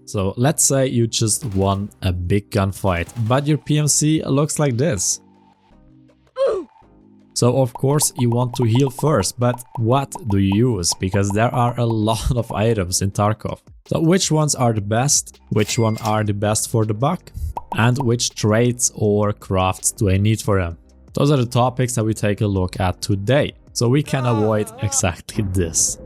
So let's say you just won a big gunfight, but your PMC looks like this. So of course you want to heal first, but what do you use? Because there are a lot of items in Tarkov. So which ones are the best? Which one are the best for the buck? And which traits or crafts do I need for them? Those are the topics that we take a look at today, so we can avoid exactly this.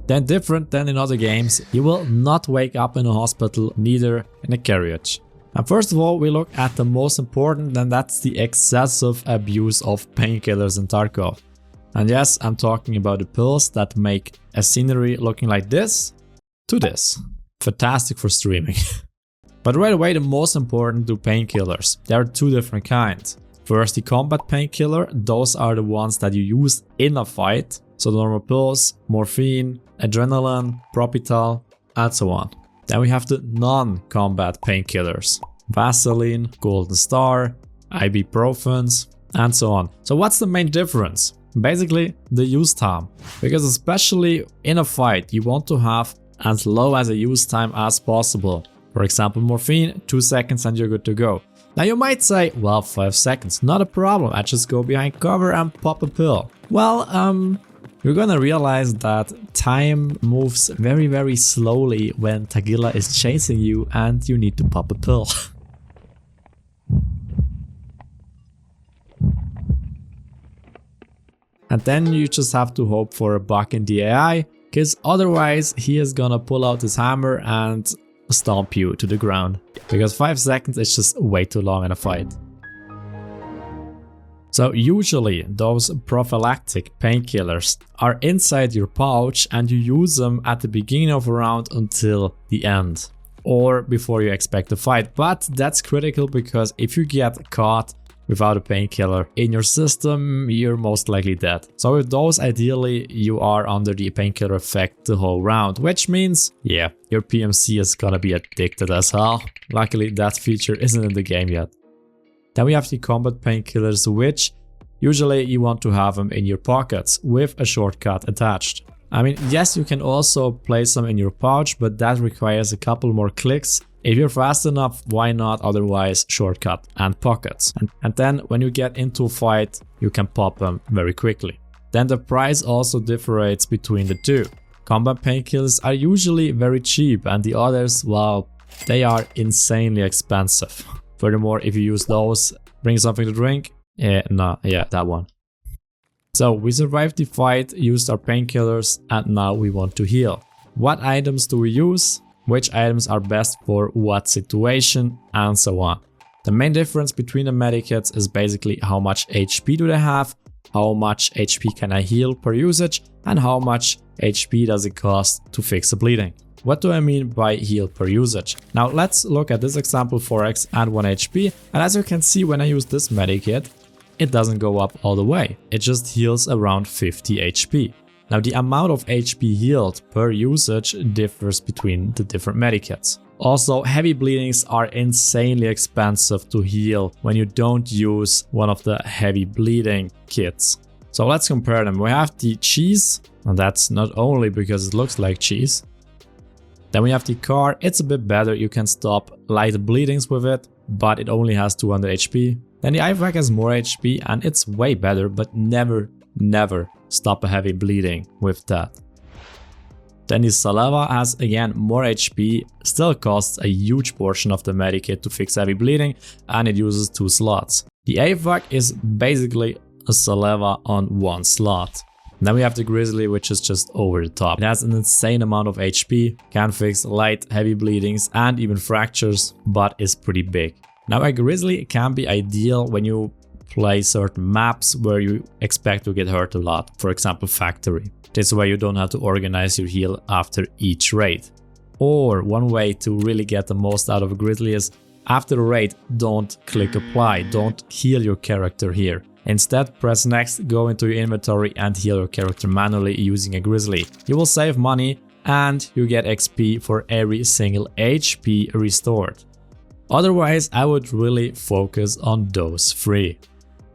Then different than in other games, you will not wake up in a hospital, neither in a carriage. And first of all, we look at the most important, and that's the excessive abuse of painkillers in Tarkov. And yes, I'm talking about the pills that make a scenery looking like this to this. Fantastic for streaming. But right away, the most important do painkillers. There are two different kinds. First, the combat painkiller. Those are the ones that you use in a fight. So normal pills, morphine, adrenaline, propital, and so on. Then we have the non-combat painkillers. Vaseline, Golden Star, ibuprofens, and so on. So what's the main difference? Basically, the use time. Because especially in a fight, you want to have as low as a use time as possible. For example, morphine, 2 seconds and you're good to go. Now you might say, well, 5 seconds, not a problem, I just go behind cover and pop a pill. Well, you're gonna realize that time moves very slowly when Tagila is chasing you and you need to pop a pill. And then you just have to hope for a bug in the AI, cause otherwise he is gonna pull out his hammer and stomp you to the ground. Because 5 seconds is just way too long in a fight. So usually those prophylactic painkillers are inside your pouch and you use them at the beginning of a round until the end. Or before you expect a fight. But that's critical because if you get caught without a painkiller in your system, you're most likely dead. So with those, ideally you are under the painkiller effect the whole round, which means, yeah, your PMC is gonna be addicted as hell. Luckily that feature isn't in the game yet. Then we have the combat painkillers, which usually you want to have them in your pockets with a shortcut attached. I mean, yes, you can also place them in your pouch, but that requires a couple more clicks. If you're fast enough, why not? Otherwise, shortcut and pockets. And then when you get into a fight, you can pop them very quickly. Then the price also differentiates between the two. Combat painkillers are usually very cheap and the others, well, they are insanely expensive. Furthermore, if you use those, bring something to drink. That one. So we survived the fight, used our painkillers, and now we want to heal. What items do we use? Which items are best for what situation, and so on. The main difference between the medikits is basically how much HP do they have, how much HP can I heal per usage, and how much HP does it cost to fix the bleeding. What do I mean by heal per usage? Now let's look at this example, 4x and 1 HP, and as you can see when I use this medikit, it doesn't go up all the way, it just heals around 50 HP. Now the amount of HP healed per usage differs between the different medikits. Also, heavy bleedings are insanely expensive to heal when you don't use one of the heavy bleeding kits. So let's compare them. We have the cheese, and that's not only because it looks like cheese. Then we have the car, it's a bit better, you can stop light bleedings with it, but it only has 200 HP. Then the IVAC has more HP and it's way better, but never stop a heavy bleeding with that. Then the Saliva has again more HP, still costs a huge portion of the medikit to fix heavy bleeding, and it uses 2 slots. The AVAC is basically a Saliva on 1 slot. Then we have the Grizzly, which is just over the top. It has an insane amount of HP, can fix light, heavy bleedings and even fractures, but is pretty big. Now a Grizzly can be ideal when you play certain maps where you expect to get hurt a lot, for example Factory. This way you don't have to organize your heal after each raid. Or one way to really get the most out of a Grizzly is after a raid, don't click apply, don't heal your character here. Instead, press next, go into your inventory and heal your character manually using a Grizzly. You will save money and you get XP for every single HP restored. Otherwise, I would really focus on those 3.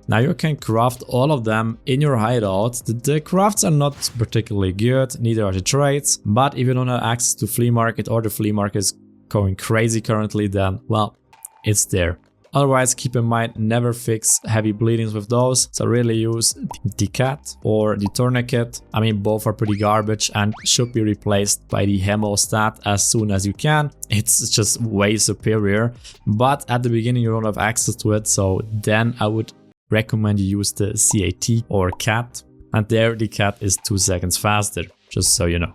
Now you can craft all of them in your hideout. The crafts are not particularly good, neither are the traits, but if you don't have access to flea market or the flea market is going crazy currently, then well, it's there. Otherwise, keep in mind, never fix heavy bleedings with those, so really use the cat or the tourniquet. I mean, both are pretty garbage and should be replaced by the hemostat as soon as you can. It's just way superior, but at the beginning you don't have access to it, so then I would recommend you use the CAT or cat, and there the cat is 2 seconds faster, just so you know.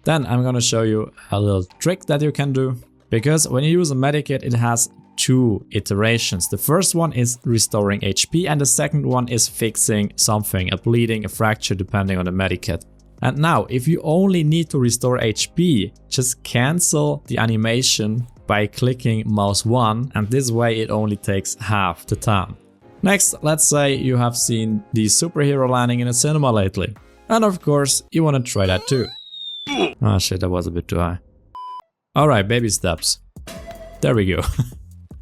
Then I'm gonna show you a little trick that you can do, because when you use a medikit, it has 2 iterations. The first one is restoring HP and the second one is fixing something, a bleeding, a fracture, depending on the medikit. And now, if you only need to restore HP, just cancel the animation by clicking mouse 1, and this way it only takes half the time. Next, let's say you have seen the superhero landing in a cinema lately. And of course, you want to try that too. Oh shit, that was a bit too high. Alright, baby steps. There we go.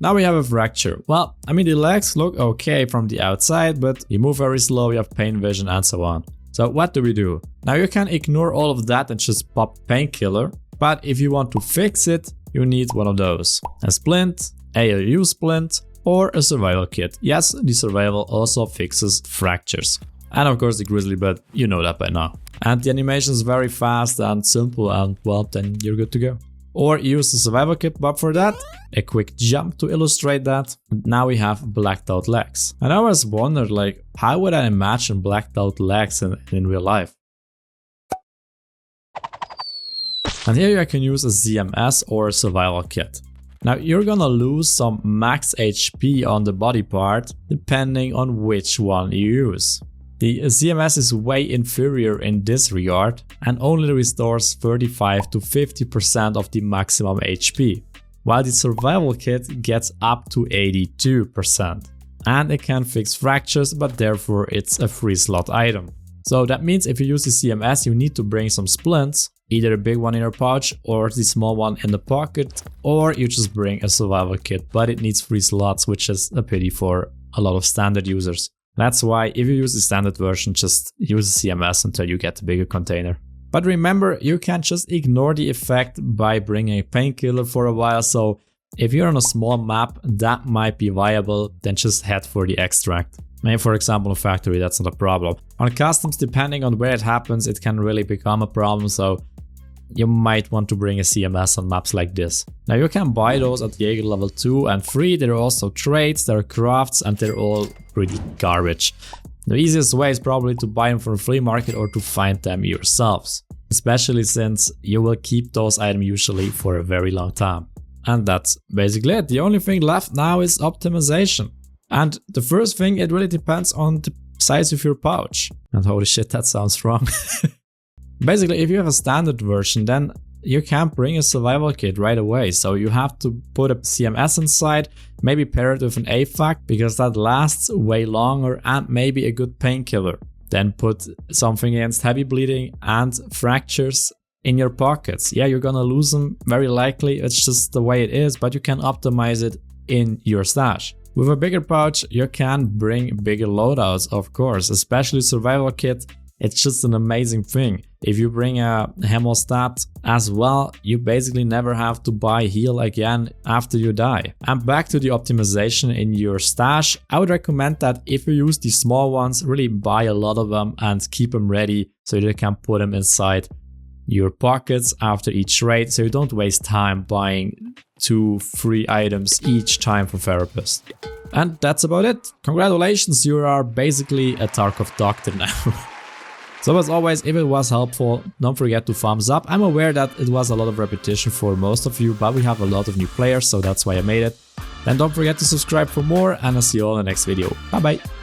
Now we have a fracture. Well, I mean, the legs look okay from the outside, but you move very slow, you have pain vision and so on. So what do we do? Now you can ignore all of that and just pop painkiller, but if you want to fix it, you need one of those. A splint, ALU splint, or a survival kit. Yes, the survival also fixes fractures. And of course the grizzly, but you know that by now. And the animation is very fast and simple, and well, then you're good to go. Or use the survival kit, but for that, a quick jump to illustrate that. Now we have blacked out legs. And I always wondered, like, how would I imagine blacked out legs in real life? And here I can use a ZMS or a survival kit. Now you're gonna lose some max HP on the body part, depending on which one you use. The ZMS is way inferior in this regard and only restores 35 to 50% of the maximum HP, while the survival kit gets up to 82%. And it can fix fractures, but therefore it's a free slot item. So that means if you use the CMS, you need to bring some splints, either a big one in your pouch or the small one in the pocket, or you just bring a survival kit, but it needs free slots, which is a pity for a lot of standard users. That's why if you use the standard version, just use the CMS until you get the bigger container. But remember, you can just ignore the effect by bringing a painkiller for a while, so if you're on a small map that might be viable, then just head for the extract. Maybe for example a factory, that's not a problem. On customs, depending on where it happens, it can really become a problem, so you might want to bring a CMS on maps like this. Now you can buy those at Jaeger level 2 and 3, there are also trades, there are crafts, and they're all pretty garbage. The easiest way is probably to buy them from a flea market or to find them yourselves. Especially since you will keep those items usually for a very long time. And that's basically it. The only thing left now is optimization. And the first thing, it really depends on the size of your pouch. And holy shit, that sounds wrong. Basically, if you have a standard version, then you can't bring a survival kit right away. So you have to put a CMS inside, maybe pair it with an AFAC because that lasts way longer, and maybe a good painkiller. Then put something against heavy bleeding and fractures in your pockets. Yeah, you're gonna lose them very likely, it's just the way it is, but you can optimize it in your stash. With a bigger pouch, you can bring bigger loadouts, of course, especially survival kit. It's just an amazing thing. If you bring a hemostat as well, you basically never have to buy heal again after you die. And back to the optimization in your stash, I would recommend that if you use the small ones, really buy a lot of them and keep them ready so you can put them inside your pockets after each raid, so you don't waste time buying 2 free items each time for Therapist. And that's about it. Congratulations, you are basically a Tarkov doctor now. So as always, if it was helpful, don't forget to thumbs up. I'm aware that it was a lot of repetition for most of you, but we have a lot of new players, so that's why I made it. Then don't forget to subscribe for more, and I'll see you all in the next video. Bye bye!